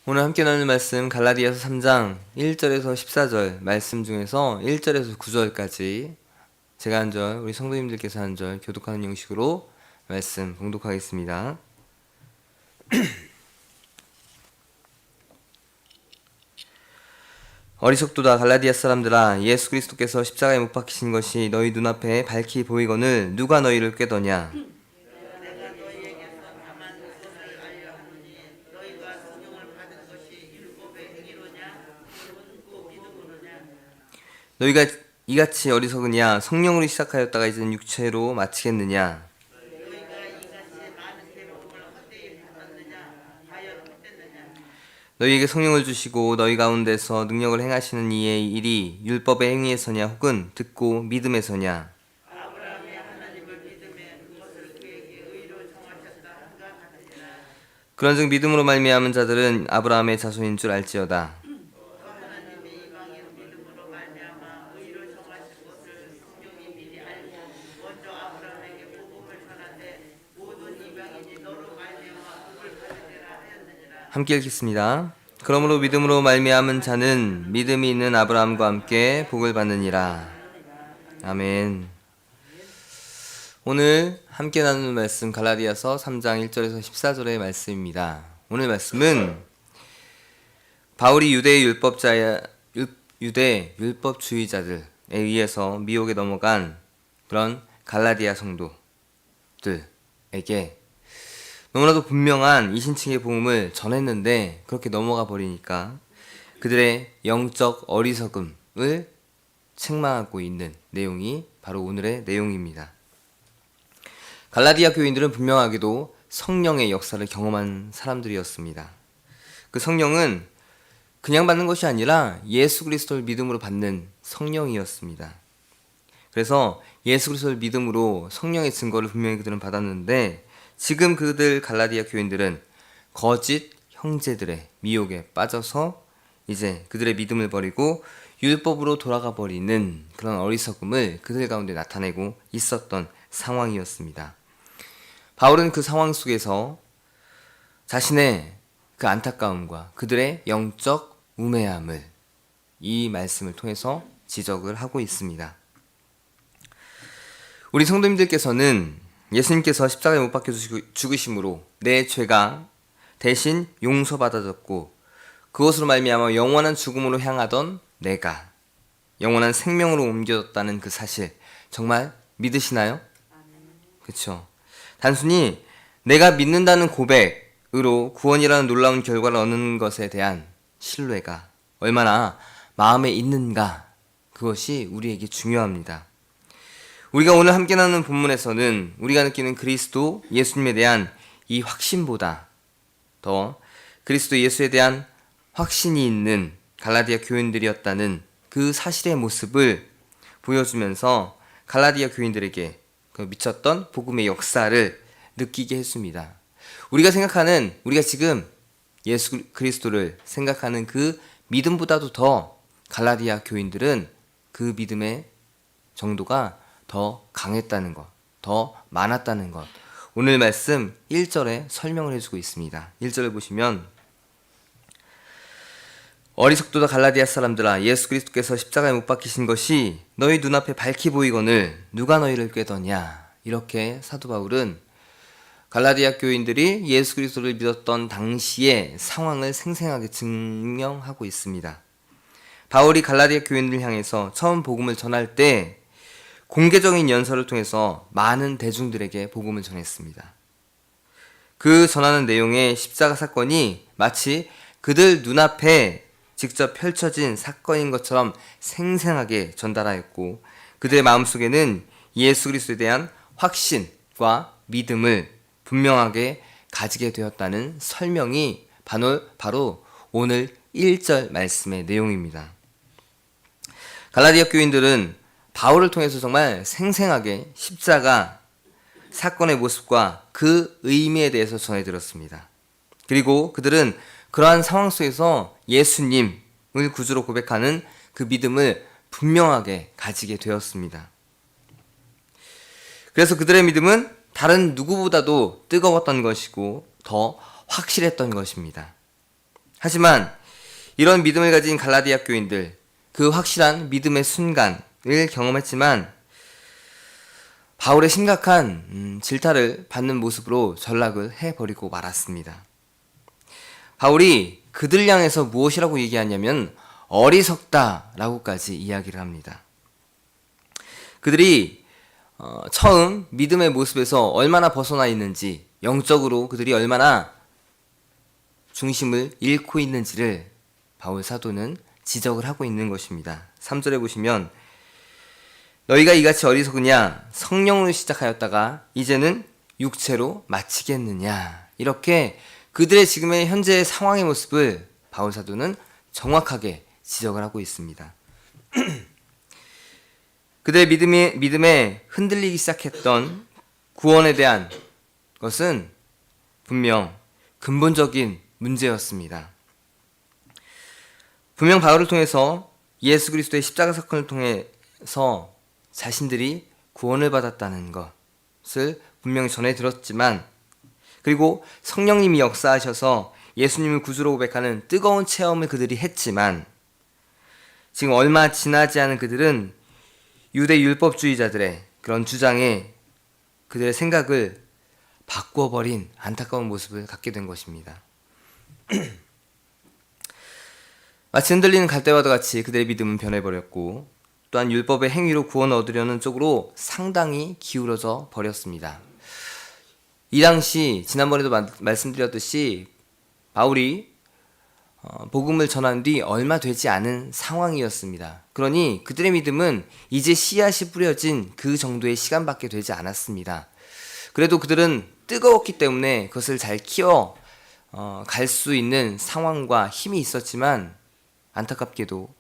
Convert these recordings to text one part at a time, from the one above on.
오늘 함께 나눌 말씀 갈라디아서 3장 1절에서 14절 말씀 중에서 1절에서 9절까지 제가 한 절, 우리 성도님들께서 한 절 교독하는 형식으로 말씀 봉독하겠습니다. 어리석도다 갈라디아 사람들아, 예수 그리스도께서 십자가에 못 박히신 것이 너희 눈앞에 밝히 보이거늘 누가 너희를 꾀더냐? 너희가 이같이 어리석으냐? 성령으로 시작하였다가 이제는 육체로 마치겠느냐? 너희에게 성령을 주시고 너희 가운데서 능력을 행하시는 이의 일이 율법의 행위에서냐 혹은 듣고 믿음에서냐? 그런즉 믿음으로 말미암은 자들은 아브라함의 자손인 줄 알지어다. 함께 읽겠습니다. 그러므로 믿음으로 말미암은 자는 믿음이 있는 아브라함과 함께 복을 받느니라. 아멘. 오늘 함께 나누는 말씀 갈라디아서 3장 1절에서 14절의 말씀입니다. 오늘 말씀은 바울이 유대 율법주의자들에 의해서 미혹에 넘어간 그런 갈라디아 성도들에게 너무나도 분명한 이신칭의 복음을 전했는데 그렇게 넘어가 버리니까 그들의 영적 어리석음을 책망하고 있는 내용이 바로 오늘의 내용입니다. 갈라디아 교인들은 분명하게도 성령의 역사를 경험한 사람들이었습니다. 그 성령은 그냥 받는 것이 아니라 예수 그리스도를 믿음으로 받는 성령이었습니다. 그래서 예수 그리스도를 믿음으로 성령의 증거를 분명히 그들은 받았는데 지금 그들 갈라디아 교인들은 거짓 형제들의 미혹에 빠져서 이제 그들의 믿음을 버리고 율법으로 돌아가 버리는 그런 어리석음을 그들 가운데 나타내고 있었던 상황이었습니다. 바울은 그 상황 속에서 자신의 그 안타까움과 그들의 영적 우매함을 이 말씀을 통해서 지적을 하고 있습니다. 우리 성도님들께서는 예수님께서 십자가에 못 박혀 죽으심으로 내 죄가 대신 용서받아졌고 그것으로 말미암아 영원한 죽음으로 향하던 내가 영원한 생명으로 옮겨졌다는 그 사실 정말 믿으시나요? 그렇죠. 단순히 내가 믿는다는 고백으로 구원이라는 놀라운 결과를 얻는 것에 대한 신뢰가 얼마나 마음에 있는가, 그것이 우리에게 중요합니다. 우리가 오늘 함께 나누는 본문에서는 우리가 느끼는 그리스도 예수님에 대한 이 확신보다 더 그리스도 예수에 대한 확신이 있는 갈라디아 교인들이었다는 그 사실의 모습을 보여주면서 갈라디아 교인들에게 그 미쳤던 복음의 역사를 느끼게 했습니다. 우리가 지금 예수 그리스도를 생각하는 그 믿음보다도 더 갈라디아 교인들은 그 믿음의 정도가 더 강했다는 것, 더 많았다는 것, 오늘 말씀 1절에 설명을 해주고 있습니다. 1절을 보시면 어리석도다 갈라디아 사람들아, 예수 그리스도께서 십자가에 못 박히신 것이 너희 눈앞에 밝히 보이거늘 누가 너희를 꾀더냐, 이렇게 사도 바울은 갈라디아 교인들이 예수 그리스도를 믿었던 당시의 상황을 생생하게 증명하고 있습니다. 바울이 갈라디아 교인들을 향해서 처음 복음을 전할 때 공개적인 연설을 통해서 많은 대중들에게 복음을 전했습니다. 그 전하는 내용의 십자가 사건이 마치 그들 눈앞에 직접 펼쳐진 사건인 것처럼 생생하게 전달하였고 그들의 마음속에는 예수 그리스도에 대한 확신과 믿음을 분명하게 가지게 되었다는 설명이 바로 오늘 1절 말씀의 내용입니다. 갈라디아 교인들은 바울을 통해서 정말 생생하게 십자가 사건의 모습과 그 의미에 대해서 전해들었습니다. 그리고 그들은 그러한 상황 속에서 예수님을 구주로 고백하는 그 믿음을 분명하게 가지게 되었습니다. 그래서 그들의 믿음은 다른 누구보다도 뜨거웠던 것이고 더 확실했던 것입니다. 하지만 이런 믿음을 가진 갈라디아 교인들, 그 확실한 믿음의 순간을 경험했지만 바울의 심각한 질타를 받는 모습으로 전락을 해버리고 말았습니다. 바울이 그들 향해서 무엇이라고 얘기하냐면 어리석다라고까지 이야기를 합니다. 그들이 처음 믿음의 모습에서 얼마나 벗어나 있는지, 영적으로 그들이 얼마나 중심을 잃고 있는지를 바울 사도는 지적을 하고 있는 것입니다. 3절에 보시면 너희가 이같이 어리석으냐 성령으로 시작하였다가 이제는 육체로 마치겠느냐, 이렇게 그들의 지금의 현재의 상황의 모습을 바울 사도는 정확하게 지적을 하고 있습니다. 그들의 믿음에 흔들리기 시작했던 구원에 대한 것은 분명 근본적인 문제였습니다. 분명 바울을 통해서 예수 그리스도의 십자가 사건을 통해서 자신들이 구원을 받았다는 것을 분명히 전해 들었지만, 그리고 성령님이 역사하셔서 예수님을 구주로 고백하는 뜨거운 체험을 그들이 했지만, 지금 얼마 지나지 않은 그들은 유대 율법주의자들의 그런 주장에 그들의 생각을 바꿔버린 안타까운 모습을 갖게 된 것입니다. 마치 흔들리는 갈대와도 같이 그들의 믿음은 변해버렸고, 또한 율법의 행위로 구원을 얻으려는 쪽으로 상당히 기울어져 버렸습니다. 이 당시 지난번에도 말씀드렸듯이 바울이 복음을 전한 뒤 얼마 되지 않은 상황이었습니다. 그러니 그들의 믿음은 이제 씨앗이 뿌려진 그 정도의 시간밖에 되지 않았습니다. 그래도 그들은 뜨거웠기 때문에 그것을 잘 키워 갈 수 있는 상황과 힘이 있었지만, 안타깝게도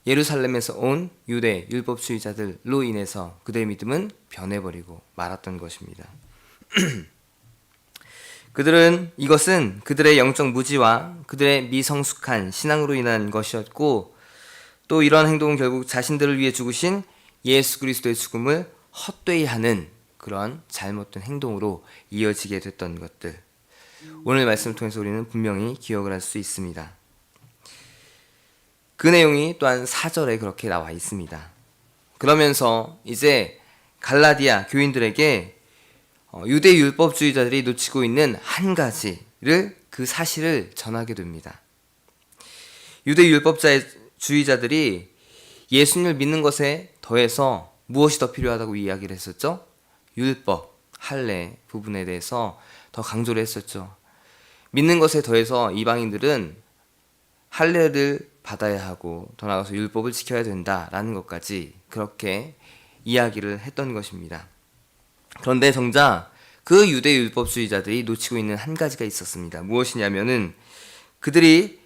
예루살렘에서 온 유대 율법주의자들로 인해서 그들의 믿음은 변해버리고 말았던 것입니다. 이것은 그들의 영적 무지와 그들의 미성숙한 신앙으로 인한 것이었고, 또 이런 행동은 결국 자신들을 위해 죽으신 예수 그리스도의 죽음을 헛되이 하는 그런 잘못된 행동으로 이어지게 됐던 것들, 오늘 말씀을 통해서 우리는 분명히 기억을 할 수 있습니다. 그 내용이 또한 4절에 그렇게 나와 있습니다. 그러면서 이제 갈라디아 교인들에게 유대 율법주의자들이 놓치고 있는 한 가지를, 그 사실을 전하게 됩니다. 유대 율법주의자들이 예수님을 믿는 것에 더해서 무엇이 더 필요하다고 이야기를 했었죠? 율법, 할례 부분에 대해서 더 강조를 했었죠. 믿는 것에 더해서 이방인들은 할례를 받아야 하고 더 나아가서 율법을 지켜야 된다라는 것까지 그렇게 이야기를 했던 것입니다. 그런데 정작 그 유대 율법주의자들이 놓치고 있는 한 가지가 있었습니다. 무엇이냐면은 그들이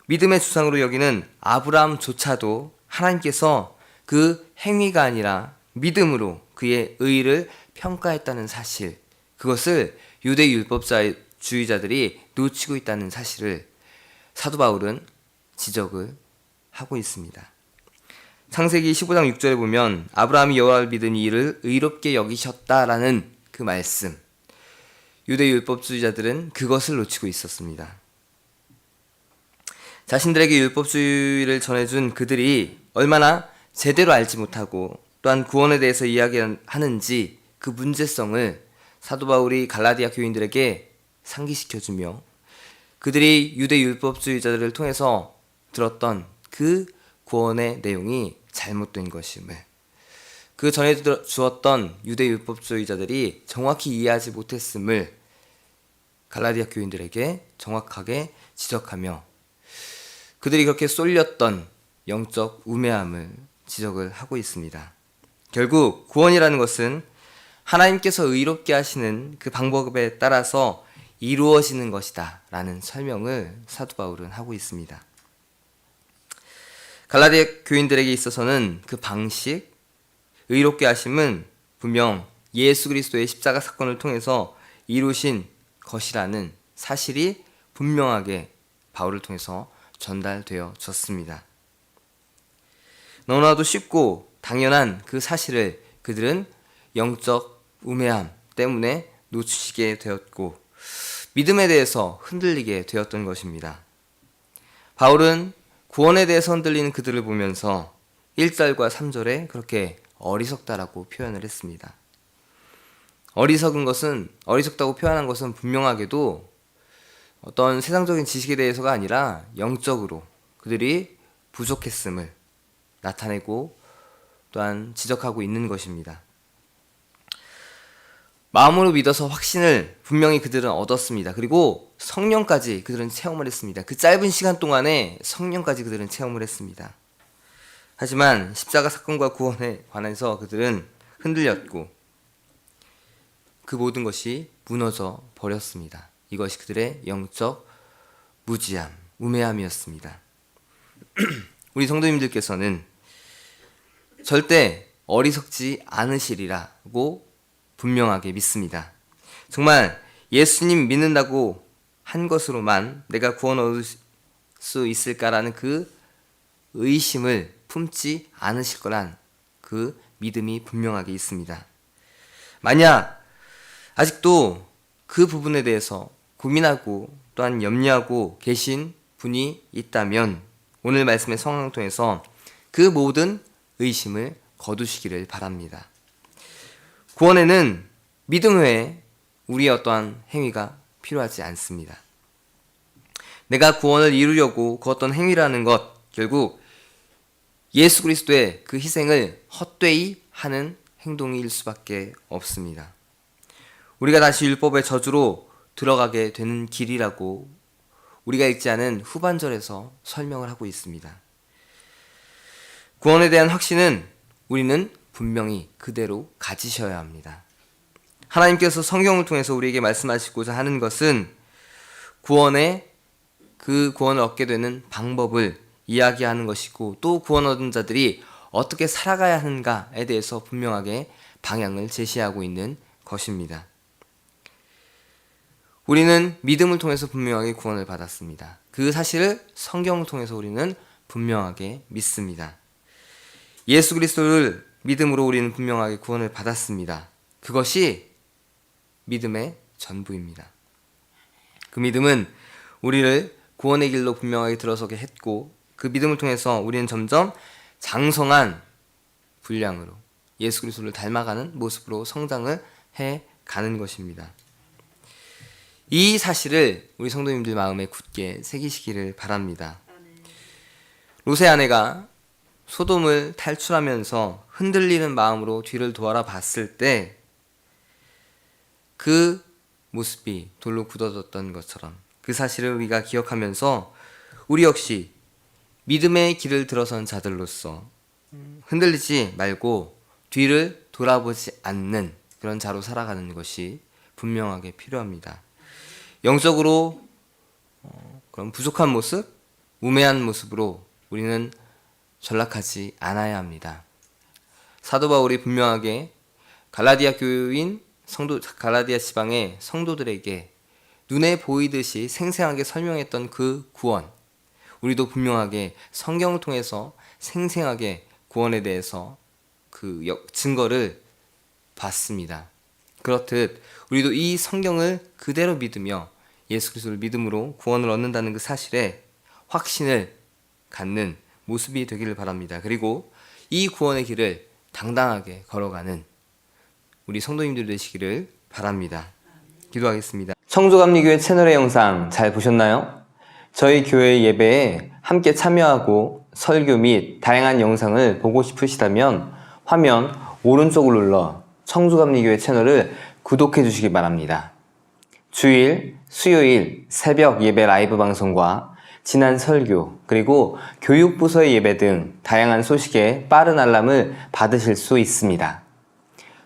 믿음의 주상으로 여기는 아브라함조차도 하나님께서 그 행위가 아니라 믿음으로 그의 의를 평가했다는 사실, 그것을 유대 율법주의자들이 놓치고 있다는 사실을 사도 바울은 지적을 하고 있습니다. 창세기 15장 6절에 보면 아브라함이 여호와를 믿으니 이를 의롭게 여기셨다라는 그 말씀, 유대 율법주의자들은 그것을 놓치고 있었습니다. 자신들에게 율법주의를 전해준 그들이 얼마나 제대로 알지 못하고 또한 구원에 대해서 이야기하는지 그 문제성을 사도 바울이 갈라디아 교인들에게 상기시켜주며, 그들이 유대 율법주의자들을 통해서 들었던 그 구원의 내용이 잘못된 것임을, 그 전에 주었던 유대 율법주의자들이 정확히 이해하지 못했음을 갈라디아 교인들에게 정확하게 지적하며, 그들이 그렇게 쏠렸던 영적 우매함을 지적을 하고 있습니다. 결국 구원이라는 것은 하나님께서 의롭게 하시는 그 방법에 따라서 이루어지는 것이다 라는 설명을 사도 바울은 하고 있습니다. 갈라디아 교인들에게 있어서는 그 방식, 의롭게 하심은 분명 예수 그리스도의 십자가 사건을 통해서 이루신 것이라는 사실이 분명하게 바울을 통해서 전달되어졌습니다. 너무나도 쉽고 당연한 그 사실을 그들은 영적 우매함 때문에 놓치게 되었고, 믿음에 대해서 흔들리게 되었던 것입니다. 바울은 구원에 대해서 흔들리는 그들을 보면서 1절과 3절에 그렇게 어리석다라고 표현을 했습니다. 어리석다고 표현한 것은 분명하게도 어떤 세상적인 지식에 대해서가 아니라 영적으로 그들이 부족했음을 나타내고 또한 지적하고 있는 것입니다. 마음으로 믿어서 확신을 분명히 그들은 얻었습니다. 그리고 성령까지 그들은 체험을 했습니다. 그 짧은 시간 동안에 성령까지 그들은 체험을 했습니다. 하지만 십자가 사건과 구원에 관해서 그들은 흔들렸고 그 모든 것이 무너져 버렸습니다. 이것이 그들의 영적 무지함, 우매함이었습니다. 우리 성도님들께서는 절대 어리석지 않으시리라고 분명하게 믿습니다. 정말 예수님 믿는다고 한 것으로만 내가 구원 얻을 수 있을까라는 그 의심을 품지 않으실 거란 그 믿음이 분명하게 있습니다. 만약 아직도 그 부분에 대해서 고민하고 또한 염려하고 계신 분이 있다면 오늘 말씀의 성경을 통해서 그 모든 의심을 거두시기를 바랍니다. 구원에는 믿음 외에 우리의 어떠한 행위가 필요하지 않습니다. 내가 구원을 이루려고 그 어떤 행위라는 것, 결국 예수 그리스도의 그 희생을 헛되이 하는 행동일 수밖에 없습니다. 우리가 다시 율법의 저주로 들어가게 되는 길이라고 우리가 읽지 않은 후반절에서 설명을 하고 있습니다. 구원에 대한 확신은 우리는 분명히 그대로 가지셔야 합니다. 하나님께서 성경을 통해서 우리에게 말씀하시고자 하는 것은 그 구원을 얻게 되는 방법을 이야기하는 것이고 또 구원 얻은 자들이 어떻게 살아가야 하는가에 대해서 분명하게 방향을 제시하고 있는 것입니다. 우리는 믿음을 통해서 분명하게 구원을 받았습니다. 그 사실을 성경을 통해서 우리는 분명하게 믿습니다. 예수 그리스도를 믿음으로 우리는 분명하게 구원을 받았습니다. 그것이 믿음의 전부입니다. 그 믿음은 우리를 구원의 길로 분명하게 들어서게 했고 그 믿음을 통해서 우리는 점점 장성한 분량으로 예수 그리스도를 닮아가는 모습으로 성장을 해가는 것입니다. 이 사실을 우리 성도님들 마음에 굳게 새기시기를 바랍니다. 롯의 아내가 소돔을 탈출하면서 흔들리는 마음으로 뒤를 돌아봤을 때 그 모습이 돌로 굳어졌던 것처럼 그 사실을 우리가 기억하면서 우리 역시 믿음의 길을 들어선 자들로서 흔들리지 말고 뒤를 돌아보지 않는 그런 자로 살아가는 것이 분명하게 필요합니다. 영적으로 그런 부족한 모습, 우매한 모습으로 우리는 전락하지 않아야 합니다. 사도 바울이 분명하게 갈라디아 지방의 성도들에게 눈에 보이듯이 생생하게 설명했던 그 구원, 우리도 분명하게 성경을 통해서 생생하게 구원에 대해서 그 증거를 봤습니다. 그렇듯 우리도 이 성경을 그대로 믿으며 예수 그리스도를 믿음으로 구원을 얻는다는 그 사실에 확신을 갖는 모습이 되기를 바랍니다. 그리고 이 구원의 길을 당당하게 걸어가는 우리 성도님들 되시기를 바랍니다. 기도하겠습니다. 청주감리교회 채널의 영상 잘 보셨나요? 저희 교회 예배에 함께 참여하고 설교 및 다양한 영상을 보고 싶으시다면 화면 오른쪽을 눌러 청주감리교회 채널을 구독해 주시기 바랍니다. 주일, 수요일 새벽 예배 라이브 방송과 지난 설교, 그리고 교육부서의 예배 등 다양한 소식에 빠른 알람을 받으실 수 있습니다.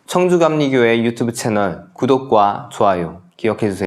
청주감리교회 유튜브 채널 구독과 좋아요 기억해 주세요.